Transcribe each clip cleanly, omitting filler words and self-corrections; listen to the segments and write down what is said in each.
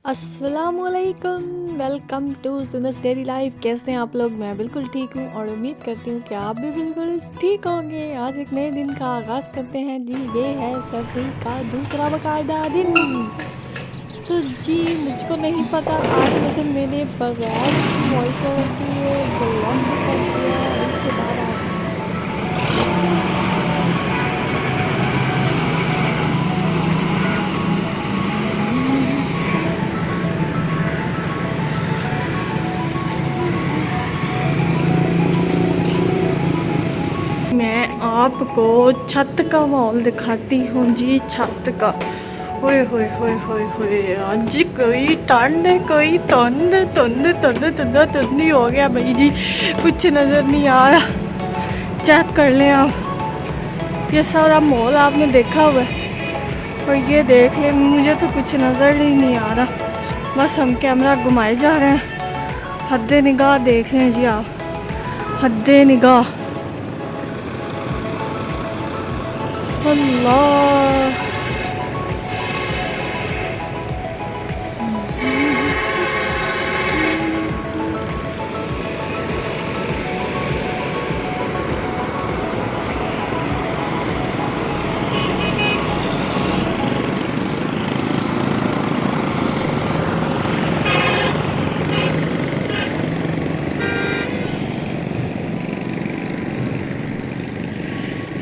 अस्सलामुअलैकुम, welcome to Sunas daily life. कैसे हैं आप लोग? मैं बिल्कुल ठीक हूँ और उम्मीद करती हूँ कि आप भी बिल्कुल ठीक होंगे। आज एक नए दिन का आगाज़ करते हैं जी। ये है सफ़ी का दूसरा बाकायदा दिन। तो जी मुझको नहीं पता आज वैसे मैंने बगैर वॉइस ओवर के ये व्लॉग रिकॉर्ड किया है और इसके बाद आप मैं आपको छत का माहौल दिखाती हूँ जी। छत का होए होए होए होए होए, आज कोई ठंड कोई धुंध धुंध धुंध धुंध धुंध ही हो गया भाई जी। कुछ नज़र नहीं आ रहा। चेक कर लें आप, ये सारा माहौल आपने देखा हुआ है और ये देख लें, मुझे तो कुछ नज़र ही नहीं आ रहा। बस हम कैमरा घुमाए जा रहे हैं। हद्दे निगाह देख लें जी आप, हद्दे निगाह। अल्लाह,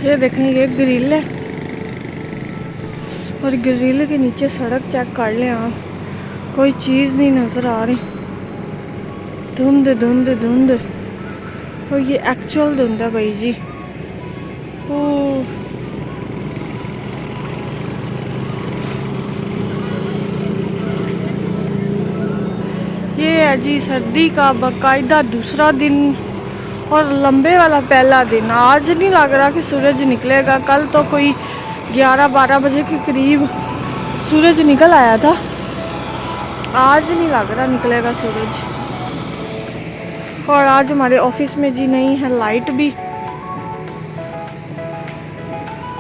ये देखें, ये ग्रिल है और ग्रिल के नीचे सड़क चेक कर लें आप, कोई चीज़ नहीं नज़र आ रही। धुंध धुंध धुंध, और ये एक्चुअल धुंध है भाई जी। ओ ये है जी सर्दी का बाकायदा दूसरा दिन और लंबे वाला पहला दिन। आज नहीं लग रहा कि सूरज निकलेगा। कल तो कोई 11-12 बजे के करीब सूरज निकल आया था। आज नहीं लग रहा निकलेगा सूरज। और आज हमारे ऑफिस में जी नहीं है लाइट भी,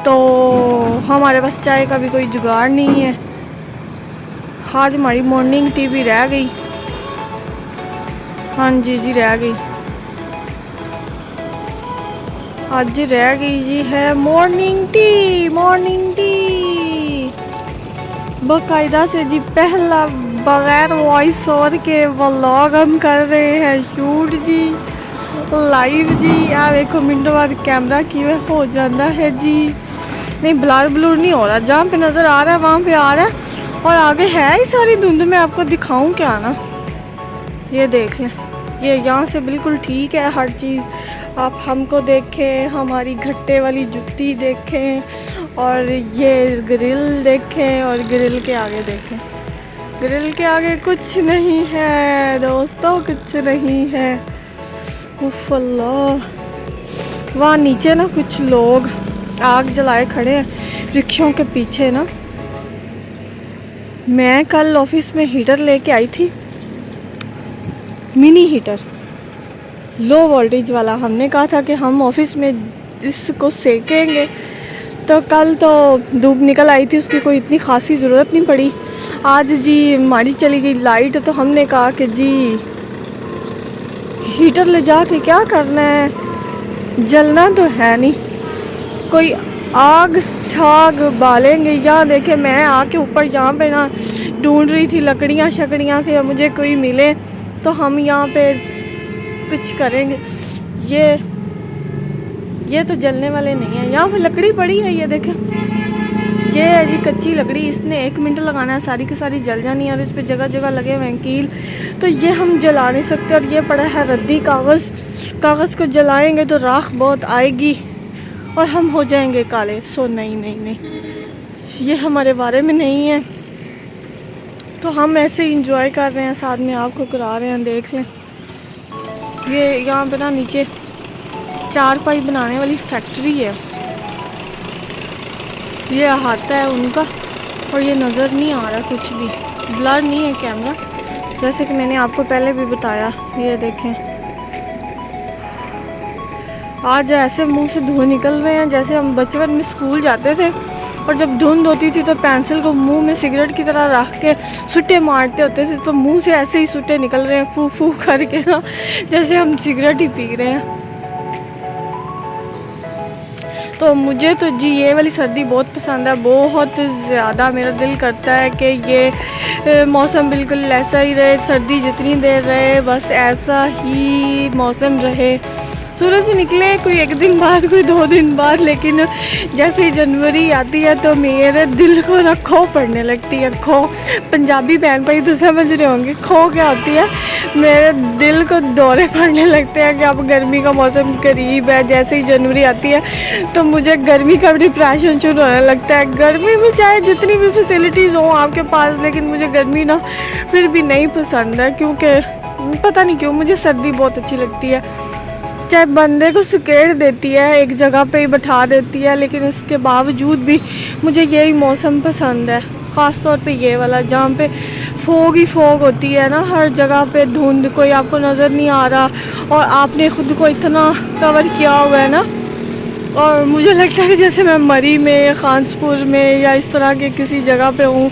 तो हमारे पास चाय का भी कोई जुगाड़ नहीं है। आज हमारी मॉर्निंग टी भी रह गई। हाँ जी जी रह गई, आज रह गई जी है मॉर्निंग टी। मॉर्निंग टी बाकायदा से जी पहला बगैर वॉइस ओवर के व्लॉग हम कर रहे हैं शूट जी, लाइव जी। यार देखो मिनटों बाद कैमरा क्यों हो जाता है जी। नहीं ब्लर ब्लूर नहीं हो रहा, जहाँ पे नज़र आ रहा है वहाँ पे आ रहा है और आगे है ही सारी धुंध। में आपको दिखाऊं क्या ना, ये देख लें, ये यहाँ से बिल्कुल ठीक है हर चीज़। आप हमको देखें, हमारी घट्टे वाली जुत्ती देखें और ये ग्रिल देखें और ग्रिल के आगे देखें। ग्रिल के आगे कुछ नहीं है दोस्तों, कुछ नहीं है। उफ़ अल्लाह, वहाँ नीचे ना कुछ लोग आग जलाए खड़े हैं रिक्शों के पीछे ना। मैं कल ऑफिस में हीटर लेके आई थी, मिनी हीटर, लो वोल्टेज वाला। हमने कहा था कि हम ऑफिस में इसको सेकेंगे, तो कल तो धूप निकल आई थी, उसकी कोई इतनी खासी ज़रूरत नहीं पड़ी। आज जी हमारी चली गई लाइट, तो हमने कहा कि जी हीटर ले जा के क्या करना है, जलना तो है नहीं, कोई आग छाग बालेंगे। यहाँ देखे मैं आके ऊपर यहाँ पे ना ढूंढ रही थी लकड़ियाँ शकड़ियाँ कि मुझे कोई मिले तो हम यहाँ पे कुछ करेंगे। ये तो जलने वाले नहीं है। यहाँ पे लकड़ी पड़ी है, ये देखें, ये है जी कच्ची लकड़ी। इसने 1 मिनट लगाना है, सारी की सारी जल जानी है और इस पे जगह जगह लगे हुए हैं कील, तो ये हम जला नहीं सकते। और ये पड़ा है रद्दी कागज़, कागज़ को जलाएंगे तो राख बहुत आएगी और हम हो जाएंगे काले। सो नहीं नहीं नहीं, ये हमारे बारे में नहीं है। तो हम ऐसे ही इंजॉय कर रहे हैं, साथ में आपको करा रहे हैं। देख लें, ये यहाँ पे ना नीचे चारपाई बनाने वाली फैक्ट्री है, ये अहाता है उनका। और ये नज़र नहीं आ रहा कुछ भी, ब्लर नहीं है कैमरा, जैसे कि मैंने आपको पहले भी बताया। ये देखें, आज ऐसे मुंह से धुएं निकल रहे हैं जैसे हम बचपन में स्कूल जाते थे और जब धुंध होती थी तो पेंसिल को मुंह में सिगरेट की तरह रख के सुट्टे मारते होते थे, तो मुंह से ऐसे ही सुट्टे निकल रहे हैं फूक फूक करके ना, जैसे हम सिगरेट ही पी रहे हैं। तो मुझे तो जी ये वाली सर्दी बहुत पसंद है, बहुत ज़्यादा। मेरा दिल करता है कि ये मौसम बिल्कुल ऐसा ही रहे, सर्दी जितनी देर रहे बस ऐसा ही मौसम रहे। सूरज निकले कोई 1 दिन बाद, कोई 2 दिन बाद, लेकिन जैसे ही जनवरी आती है तो मेरे दिल को ना खो पड़ने लगती है। खो, पंजाबी बहन भाई तो समझ रहे होंगे खो क्या होती है। मेरे दिल को दौरे पड़ने लगते हैं कि अब गर्मी का मौसम करीब है। जैसे ही जनवरी आती है तो मुझे गर्मी का डिप्रेशन शुरू होने लगता है। गर्मी में चाहे जितनी भी फैसिलिटीज़ हों आपके पास, लेकिन मुझे गर्मी ना फिर भी नहीं पसंद है, क्योंकि पता नहीं क्यों मुझे सर्दी बहुत अच्छी लगती है। चाहे बंदे को सुकेड़ देती है, एक जगह पे ही बैठा देती है, लेकिन इसके बावजूद भी मुझे यही मौसम पसंद है। ख़ास तौर पे ये वाला जहाँ पे फोग ही फोग होती है ना, हर जगह पे धुंध, कोई आपको नज़र नहीं आ रहा और आपने ख़ुद को इतना कवर किया हुआ है ना, और मुझे लगता है कि जैसे मैं मरी में या खानसपुर में या इस तरह के किसी जगह पे हूँ।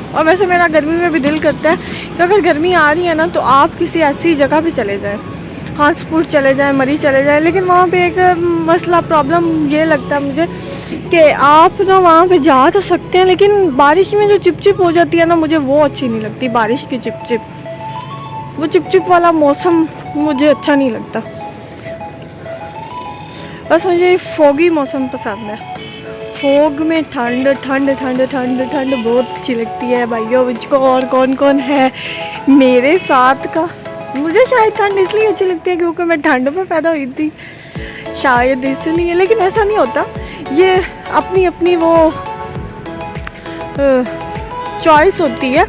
और वैसे मेरा गर्मी में भी दिल करता है कि अगर गर्मी आ रही है ना तो आप किसी ऐसी जगह पे चले जाएं, खानसपुर चले जाएं, मरी चले जाएं। लेकिन वहाँ पे एक मसला, प्रॉब्लम ये लगता है मुझे कि आप ना वहाँ पे जा तो सकते हैं, लेकिन बारिश में जो चिपचिप हो जाती है ना, मुझे वो अच्छी नहीं लगती। बारिश की चिपचिप, वो चिपचिप वाला मौसम मुझे अच्छा नहीं लगता। बस मुझे फोगी मौसम पसंद है। फोग में ठंड ठंड ठंड ठंड ठंड बहुत अच्छी लगती है भाइयों मुझको। और कौन कौन है मेरे साथ का? मुझे शायद ठंड इसलिए अच्छी लगती है क्योंकि मैं ठंड में पैदा हुई थी, शायद इसलिए। लेकिन ऐसा नहीं होता, ये अपनी अपनी वो चॉइस होती है।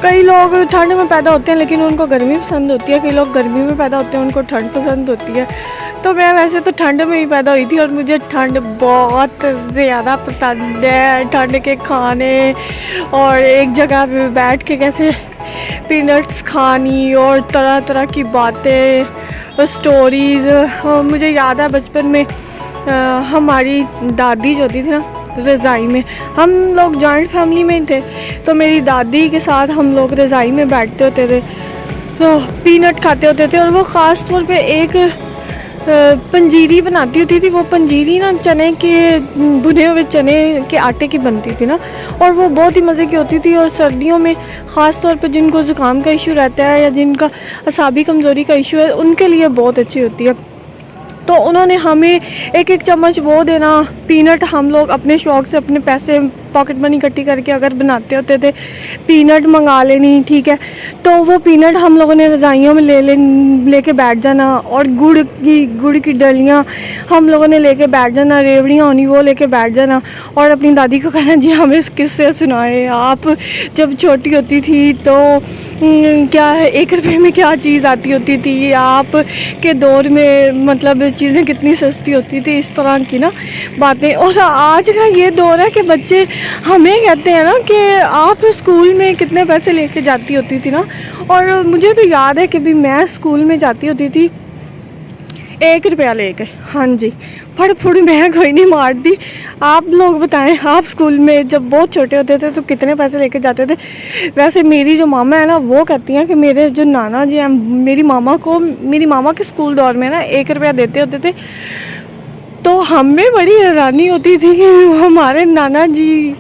कई लोग ठंड में पैदा होते हैं लेकिन उनको गर्मी पसंद होती है, कई लोग गर्मी में पैदा होते हैं उनको ठंड पसंद होती है। तो मैं वैसे तो ठंड में ही पैदा हुई थी और मुझे ठंड बहुत ज़्यादा पसंद है। ठंड के खाने और एक जगह पे बैठ के कैसे पीनट्स खानी और तरह तरह की बातें, स्टोरीज़। मुझे याद है बचपन में हमारी दादी जो होती थी ना, रज़ाई में, हम लोग जॉइंट फैमिली में थे, तो मेरी दादी के साथ हम लोग रज़ाई में बैठते होते थे तो पीनट खाते होते थे। और वो ख़ास तौर पे एक पंजीरी बनाती होती थी। वो पंजीरी ना चने के, भुने हुए चने के आटे की बनती थी ना, और वो बहुत ही मज़े की होती थी। और सर्दियों में ख़ास तौर पे जिनको ज़ुकाम का इशू रहता है या जिनका असाबी कमज़ोरी का इशू है, उनके लिए बहुत अच्छी होती है। तो उन्होंने हमें 1-1 चम्मच वो देना पीनट। हम लोग अपने शौक़ से अपने पैसे पॉकेट मनी इकट्ठी करके अगर बनाते होते थे, पीनट मंगा लेनी, ठीक है। तो वो पीनट हम लोगों ने रज़ाइयों में लेके बैठ जाना, और गुड़ की डलियाँ हम लोगों ने लेके बैठ जाना, रेवड़ियाँ होनी वो लेके बैठ जाना, और अपनी दादी को कहना जी हमें किस्से सुनाए, आप जब छोटी होती थी तो क्या है 1 रुपये में क्या चीज़ आती होती थी, आप के दौर में मतलब चीज़ें कितनी सस्ती होती थी, इस तरह की ना बातें। और आज का ये दौर है कि बच्चे हमें कहते हैं ना कि आप स्कूल में कितने पैसे लेके जाती होती थी ना। और मुझे तो याद है कि भी मैं स्कूल में जाती होती थी 1 रुपया लेके, हाँ जी, फड़ मैं कोई नहीं मारती। आप लोग बताएं, आप स्कूल में जब बहुत छोटे होते थे तो कितने पैसे लेके जाते थे? वैसे मेरी जो मामा है ना, वो कहती हैं कि मेरे जो नाना जी हैं, मेरी मामा के स्कूल दौर में ना 1 रुपया देते होते थे। तो हमें बड़ी हैरानी होती थी कि हमारे नाना जी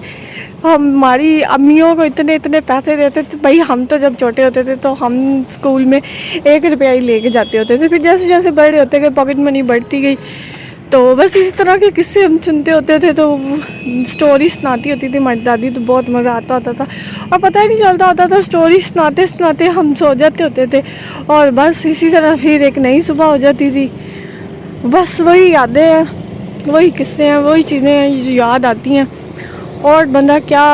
हमारी अम्मियों को इतने पैसे देते थे। भाई हम तो जब छोटे होते थे तो हम स्कूल में 1 रुपया ही लेके जाते होते थे। फिर जैसे जैसे बड़े होते गए पॉकेट मनी बढ़ती गई, तो बस इस तरह के किस्से हम सुनते होते थे। तो स्टोरी सुनाती होती थी हमारी दादी, तो बहुत मज़ा आता होता था और पता ही नहीं चलता होता था। स्टोरी सुनाते सुनाते हम सो जाते होते थे और बस इसी तरह फिर एक नई सुबह हो जाती थी। बस वही यादें हैं, वही किस्से हैं, वही चीज़ें हैं जो याद आती हैं। और बंदा क्या,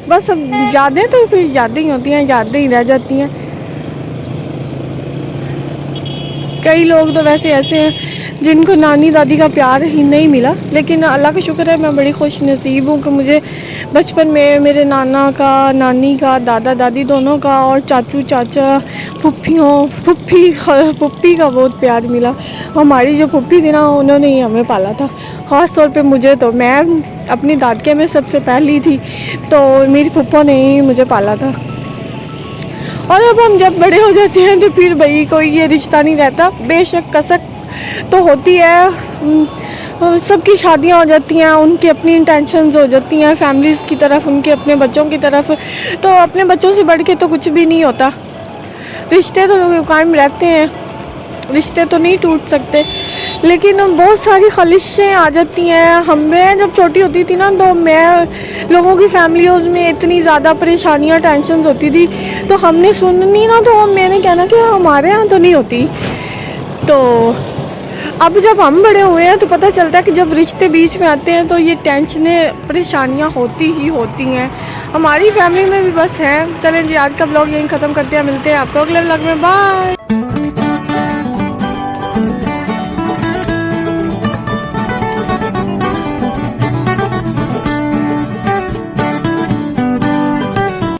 बस अब यादें तो फिर यादें ही होती हैं, यादें ही रह जाती हैं। कई लोग तो वैसे ऐसे हैं जिनको नानी दादी का प्यार ही नहीं मिला। लेकिन अल्लाह का शुक्र है, मैं बड़ी खुश नसीब हूँ कि मुझे बचपन में मेरे नाना का, नानी का, दादा दादी दोनों का और चाचू चाचा, फुप्पी का बहुत प्यार मिला। हमारी जो फुप्पी थी ना, उन्होंने ही हमें पाला था। ख़ास तौर पे मुझे, तो मैं अपनी दादके में सबसे पहली थी, तो मेरी फुप्पो ने ही मुझे पाला था। और अब हम जब बड़े हो जाते हैं तो फिर भाई कोई ये रिश्ता नहीं रहता। बेशक कसक तो होती है, सबकी शादियां हो जाती हैं, उनकी अपनी इंटेंशंस हो जाती हैं फैमिलीज़ की तरफ, उनके अपने बच्चों की तरफ। तो अपने बच्चों से बढ़ के तो कुछ भी नहीं होता। रिश्ते तो कायम रहते हैं, रिश्ते तो नहीं टूट सकते, लेकिन बहुत सारी खलिशें आ जाती हैं। मैं जब छोटी होती थी ना, तो मैं लोगों की फैमिलीज़ में इतनी ज़्यादा परेशानियां, टेंशन्स होती थी, तो हमने सुननी ना, तो मैंने कहना कि हमारे यहाँ तो नहीं होती। तो अब जब हम बड़े हुए हैं तो पता चलता है कि जब रिश्ते बीच में आते हैं तो ये टेंशनें, परेशानियां होती ही होती हैं। हमारी फैमिली में भी बस है। चलें जी, आज का ब्लॉग यहीं ख़त्म करते हैं, मिलते हैं आपको अगले ब्लॉग में। बाय।